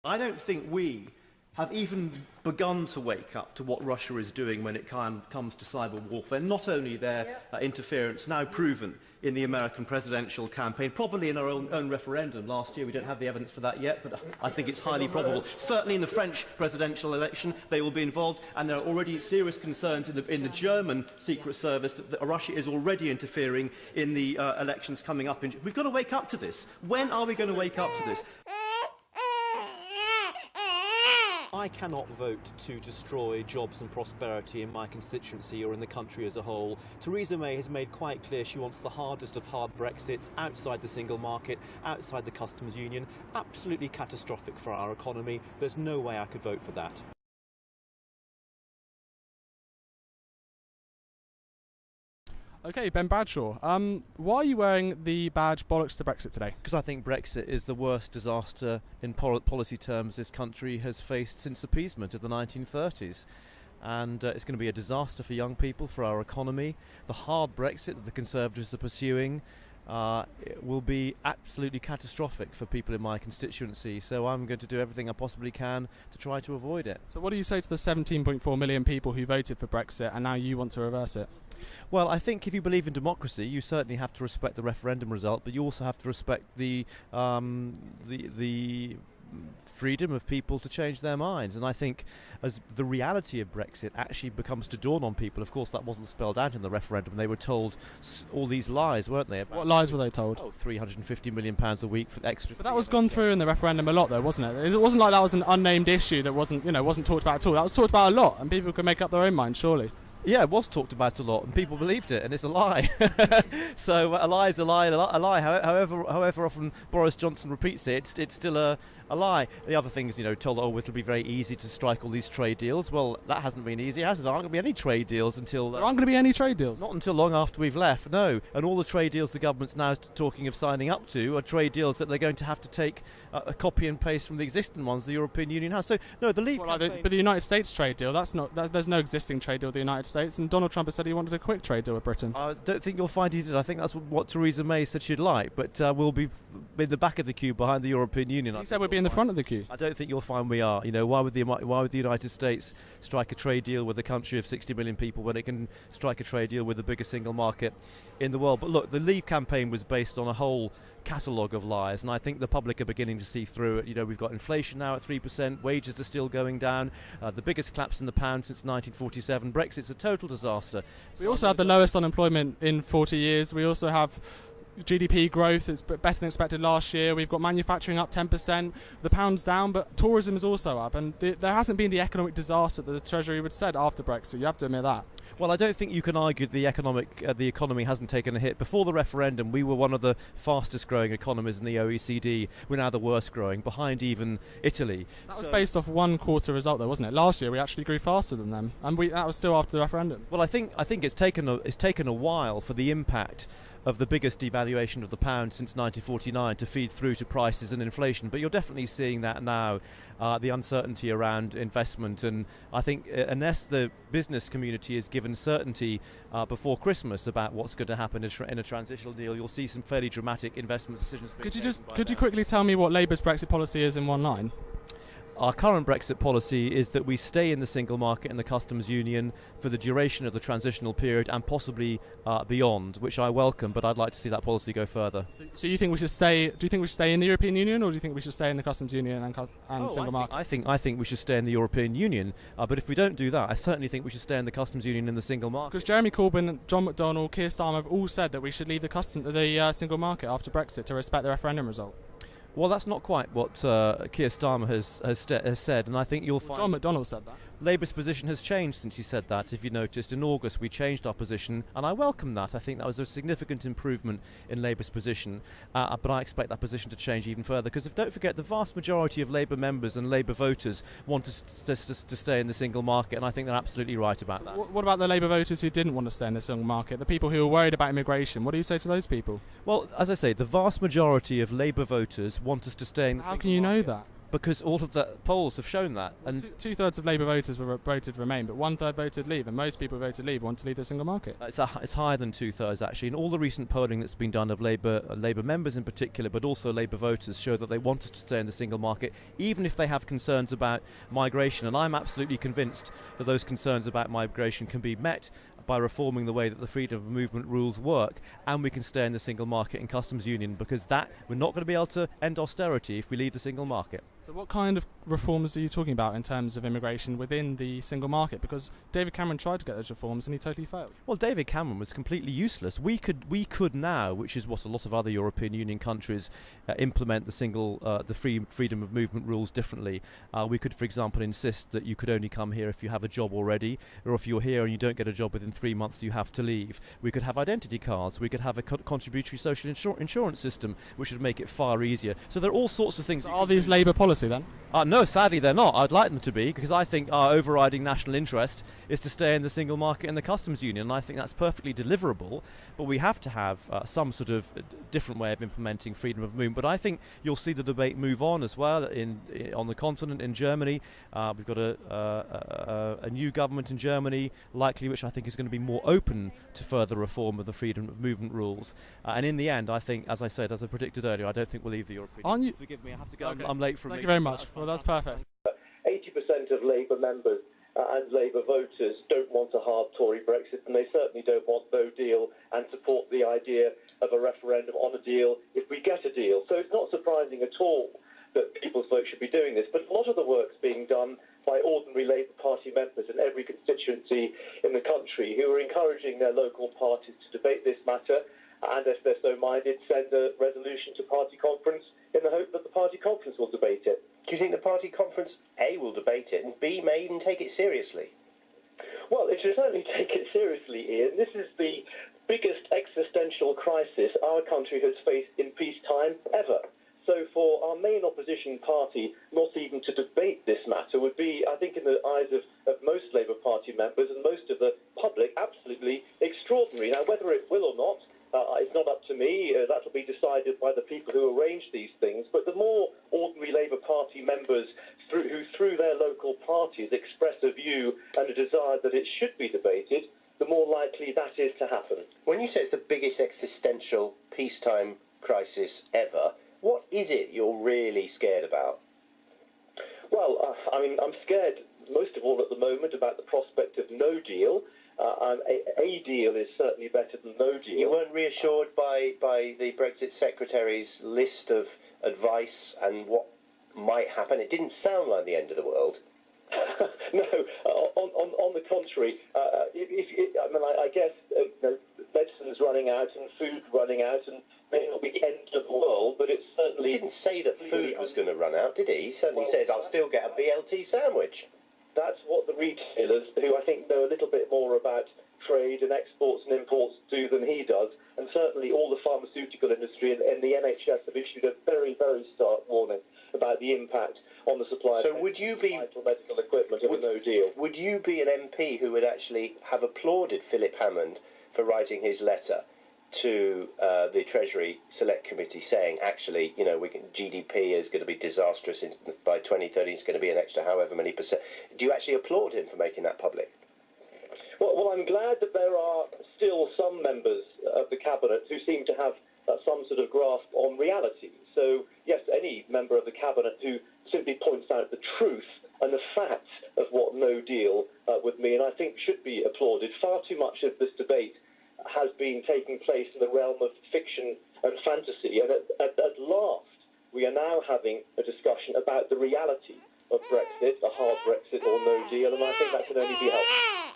I don't think we have even begun to wake up to what Russia is doing when it comes to cyber warfare. Not only their interference, now proven in the American presidential campaign, probably in our own referendum last year. We don't have the evidence for that yet, but I think it's highly probable. Certainly in the French presidential election, they will be involved, and there are already serious concerns in the German Secret Service that Russia is already interfering in the elections coming up. We've got to wake up to this. When are we going to wake up to this? I cannot vote to destroy jobs and prosperity in my constituency or in the country as a whole. Theresa May has made quite clear she wants the hardest of hard Brexits, outside the single market, outside the customs union. Absolutely catastrophic for our economy. There's no way I could vote for that. Okay, Ben Bradshaw, why are you wearing the badge Bollocks to Brexit today? Because I think Brexit is the worst disaster in policy terms this country has faced since appeasement of the 1930s. And it's going to be a disaster for young people, for our economy. The hard Brexit that the Conservatives are pursuing it will be absolutely catastrophic for people in my constituency, so I'm going to do everything I possibly can to try to avoid it. So what do you say to the 17.4 million people who voted for Brexit and now you want to reverse it? Well, I think if you believe in democracy, you certainly have to respect the referendum result, but you also have to respect the freedom of people to change their minds. And I think as the reality of Brexit actually becomes to dawn on people, of course that wasn't spelled out in the referendum. They were told all these lies, weren't they? What lies were they told? Oh, £350 million a week for extra. But that was gone through in the referendum a lot, though, wasn't it? It wasn't like that was an unnamed issue that wasn't talked about at all. That was talked about a lot, and people could make up their own minds, surely. Yeah, it was talked about a lot, and people believed it, and it's a lie. So a lie is a lie, a lie. However often Boris Johnson repeats it, it's still a lie. The other thing is, told, it'll be very easy to strike all these trade deals. Well, that hasn't been easy, has it? There aren't going to be any trade deals until... There aren't going to be any trade deals? Not until long after we've left, no. And all the trade deals the government's now talking of signing up to are trade deals that they're going to have to take a copy and paste from the existing ones the European Union has. So, no, the Leave campaign... But the United States trade deal, there's no existing trade deal with the United States, and Donald Trump has said he wanted a quick trade deal with Britain. I don't think you'll find he did. I think that's what Theresa May said she'd like, but we'll be in the back of the queue behind the European Union. He said we'd be in the front of the queue. I don't think you'll find we are. Why would the United States strike a trade deal with a country of 60 million people when it can strike a trade deal with the biggest single market in the world? But look, the Leave campaign was based on a whole catalogue of lies, and I think the public are beginning to see through it. We've got inflation now at 3%, wages are still going down, the biggest collapse in the pound since 1947. Brexit's a total disaster. We also had the lowest unemployment in 40 years. We also have GDP growth is better than expected last year. We've got manufacturing up 10%. The pound's down, but tourism is also up. And there hasn't been the economic disaster that the Treasury would have said after Brexit. You have to admit that. Well, I don't think you can argue the economy hasn't taken a hit. Before the referendum, we were one of the fastest growing economies in the OECD. We're now the worst growing, behind even Italy. That was based off one quarter result, though, wasn't it? Last year we actually grew faster than them, and that was still after the referendum. Well, I think it's taken a while for the impact of the biggest devaluation of the pound since 1949 to feed through to prices and inflation. But you're definitely seeing that now, the uncertainty around investment. And I think unless the business community is given certainty before Christmas about what's going to happen in a transitional deal, you'll see some fairly dramatic investment decisions being taken. Could you quickly tell me what Labour's Brexit policy is in one line? Our current Brexit policy is that we stay in the single market and the customs union for the duration of the transitional period and possibly beyond, which I welcome, but I'd like to see that policy go further. So you think we should stay? Do you think we should stay in the European Union, or do you think we should stay in the customs union and single market? I think we should stay in the European Union, but if we don't do that, I certainly think we should stay in the customs union and the single market. Because Jeremy Corbyn, John McDonnell, Keir Starmer have all said that we should leave the single market after Brexit to respect the referendum result. Well, that's not quite what Keir Starmer has said, and I think you'll find... John McDonnell said that. Labour's position has changed since he said that. If you noticed, in August we changed our position, and I welcome that. I think that was a significant improvement in Labour's position, but I expect that position to change even further, because don't forget, the vast majority of Labour members and Labour voters want us to stay in the single market, and I think they're absolutely right about that. What about the Labour voters who didn't want to stay in the single market, the people who were worried about immigration? What do you say to those people? Well, as I say, the vast majority of Labour voters want us to stay in the single market. How can you know that? because all of the polls have shown that. And Two-thirds of Labour voters voted Remain, but one-third voted Leave, and most people who voted Leave want to leave the single market. it's higher than two-thirds, actually. And all the recent polling that's been done of Labour members in particular, but also Labour voters, show that they wanted to stay in the single market, even if they have concerns about migration. And I'm absolutely convinced that those concerns about migration can be met by reforming the way that the freedom of movement rules work, and we can stay in the single market and customs union, because that we're not going to be able to end austerity if we leave the single market. So what kind of reforms are you talking about in terms of immigration within the single market? Because David Cameron tried to get those reforms and he totally failed. Well, David Cameron was completely useless. We could now, which is what a lot of other European Union countries implement the freedom of movement rules differently. We could, for example, insist that you could only come here if you have a job already, or if you're here and you don't get a job within 3 months, you have to leave. We could have identity cards. We could have a contributory social insurance system, which would make it far easier. So there are all sorts of things. So are these Labour policy then? No, sadly they're not. I'd like them to be, because I think our overriding national interest is to stay in the single market and the customs union, and I think that's perfectly deliverable. But we have to have some sort of different way of implementing freedom of movement. But I think you'll see the debate move on as well on the continent in Germany. We've got a new government in Germany, likely, which I think is going to be more open to further reform of the freedom of movement rules. And in the end, I think, as I said, as I predicted earlier, I don't think we'll leave the European Union. Forgive me, I have to go. Okay. I'm late for a meeting. Thank you very much. Well, that's perfect. 80% of Labour members and Labour voters don't want a hard Tory Brexit, and they certainly don't want no deal, and support the idea of a referendum on a deal if we get a deal. So it's not surprising at all that people's vote should be doing this. But a lot of the work's being done by ordinary Labour Party members in every constituency in the country, who are encouraging their local parties to debate this matter, and if they're so minded, send a resolution to party conference in the hope that the party conference will debate it. Do you think the party conference, A, will debate it, and B, may even take it seriously? Well, it should certainly take it seriously, Ian. This is the biggest existential crisis our country has faced in peacetime ever. So for our main opposition party not even to debate this matter would be, I think, in the eyes of most Labour Party members and most of the public, absolutely extraordinary. Now, whether it will or not, it's not up to me. That will be decided by the people who arrange these things. But the more ordinary Labour Party members who through their local parties express a view and a desire that it should be debated, the more likely that is to happen. When you say it's the biggest existential peacetime crisis ever, what is it you're really scared about? Well, I'm scared most of all at the moment about the prospect of no deal. A deal is certainly better than no deal. You weren't reassured by the Brexit Secretary's list of advice and what might happen? It didn't sound like the end of the world. No, on the contrary. I guess medicine's running out and food running out, and may not be the end of the world, but it's certainly... He didn't say that food was going to run out, did he? He certainly says, I'll still get a BLT sandwich. That's what the retailers, who I think know a little bit more about trade and exports and imports, do than he does. And certainly all the pharmaceutical industry and the NHS have issued a very, very stark warning about the impact on the supply of vital medical equipment of a no deal. Would you be an MP who would actually have applauded Philip Hammond for writing his letter to the Treasury Select Committee saying, actually, GDP is going to be disastrous by 2030, it's going to be an extra however many percent. Do you actually applaud him for making that public? Well, I'm glad that there are still some members of the Cabinet who seem to have some sort of grasp on reality. So, yes, any member of the Cabinet who simply points out the truth and the facts of what no deal would mean, I think should be applauded. Far too much of this debate has been taking place in the realm of fiction and fantasy, and at last we are now having a discussion about the reality of Brexit, a hard Brexit or no deal, and I think that can only be helpful.